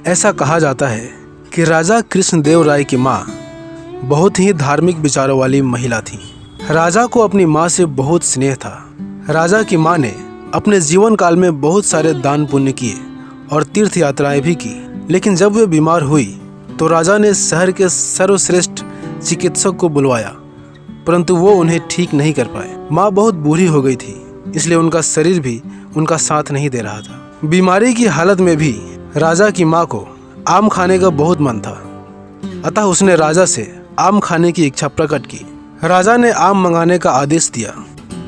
ऐसा कहा जाता है कि राजा कृष्णदेव राय की माँ बहुत ही धार्मिक विचारों वाली महिला थी। राजा को अपनी माँ से बहुत स्नेह था। राजा की माँ ने अपने जीवन काल में बहुत सारे दान पुण्य किए और तीर्थ यात्राएं भी की, लेकिन जब वे बीमार हुई तो राजा ने शहर के सर्वश्रेष्ठ चिकित्सक को बुलवाया, परंतु वो उन्हें ठीक नहीं कर पाए। माँ बहुत बूढ़ी हो गई थी, इसलिए उनका शरीर भी उनका साथ नहीं दे रहा था। बीमारी की हालत में भी राजा की माँ को आम खाने का बहुत मन था, अतः उसने राजा से आम खाने की इच्छा प्रकट की। राजा ने आम मंगाने का आदेश दिया,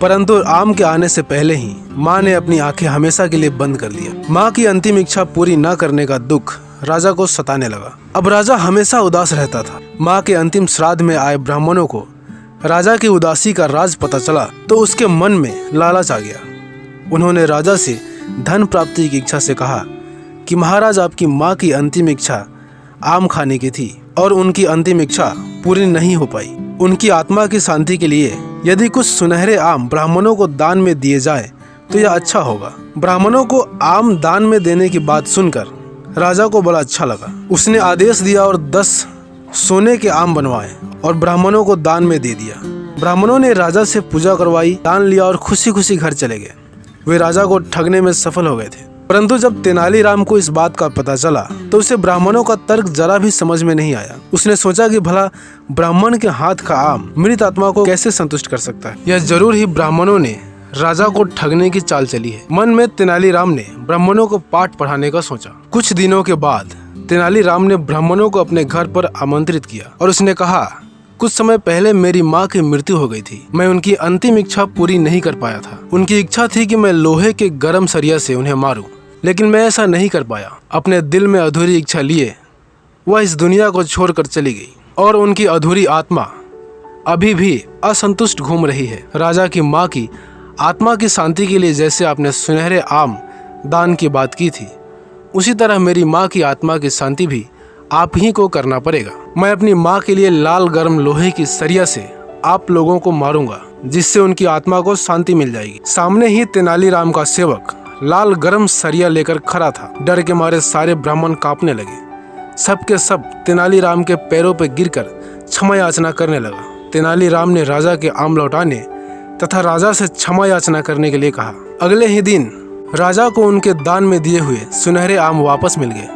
परंतु आम के आने से पहले ही माँ ने अपनी आंखें हमेशा के लिए बंद कर लिया। माँ की अंतिम इच्छा पूरी न करने का दुख राजा को सताने लगा। अब राजा हमेशा उदास रहता था। माँ के अंतिम श्राद्ध में आए ब्राह्मणों को राजा की उदासी का राज पता चला तो उसके मन में लालच आ गया। उन्होंने राजा से धन प्राप्ति की इच्छा से कहा कि महाराज, आपकी माँ की अंतिम इच्छा आम खाने की थी और उनकी अंतिम इच्छा पूरी नहीं हो पाई। उनकी आत्मा की शांति के लिए यदि कुछ सुनहरे आम ब्राह्मणों को दान में दिए जाए तो यह अच्छा होगा। ब्राह्मणों को आम दान में देने की बात सुनकर राजा को बड़ा अच्छा लगा। उसने आदेश दिया और 10 सोने के आम बनवाए और ब्राह्मणों को दान में दे दिया। ब्राह्मणों ने राजा से पूजा करवाई, दान लिया और खुशी खुशी घर चले गए। वे राजा को ठगने में सफल हो गए थे, परंतु जब तेनालीराम को इस बात का पता चला तो उसे ब्राह्मणों का तर्क जरा भी समझ में नहीं आया। उसने सोचा कि भला ब्राह्मण के हाथ का आम मृत आत्मा को कैसे संतुष्ट कर सकता है। यह जरूर ही ब्राह्मणों ने राजा को ठगने की चाल चली है। मन में तेनालीराम ने ब्राह्मणों को पाठ पढ़ाने का सोचा। कुछ दिनों के बाद तेनालीराम ने ब्राह्मणों को अपने घर पर आमंत्रित किया और उसने कहा, कुछ समय पहले मेरी माँ की मृत्यु हो गई थी। मैं उनकी अंतिम इच्छा पूरी नहीं कर पाया था। उनकी इच्छा थी कि मैं लोहे के गर्म सरिया से उन्हें मारूं, लेकिन मैं ऐसा नहीं कर पाया। अपने दिल में अधूरी इच्छा लिए वह इस दुनिया को छोड़कर चली गई और उनकी अधूरी आत्मा अभी भी असंतुष्ट घूम रही है। राजा की माँ की आत्मा की शांति के लिए जैसे आपने सुनहरे आम दान की बात की थी, उसी तरह मेरी माँ की आत्मा की शांति भी आप ही को करना पड़ेगा। मैं अपनी माँ के लिए लाल गर्म लोहे की सरिया से आप लोगों को मारूंगा, जिससे उनकी आत्मा को शांति मिल जाएगी। सामने ही तेनालीराम का सेवक लाल गर्म सरिया लेकर खड़ा था। डर के मारे सारे ब्राह्मण कांपने लगे। सबके सब तेनालीराम के पैरों पर गिरकर क्षमा याचना करने लगा। तेनालीराम ने राजा के आम लौटाने तथा राजा से क्षमा याचना करने के लिए कहा। अगले ही दिन राजा को उनके दान में दिए हुए सुनहरे आम वापस मिल गए,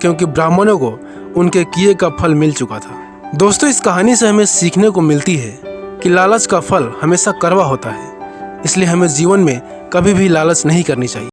क्योंकि ब्राह्मणों को उनके किए का फल मिल चुका था। दोस्तों, इस कहानी से हमें सीखने को मिलती है कि लालच का फल हमेशा कड़वा होता है, इसलिए हमें जीवन में कभी भी लालच नहीं करनी चाहिए।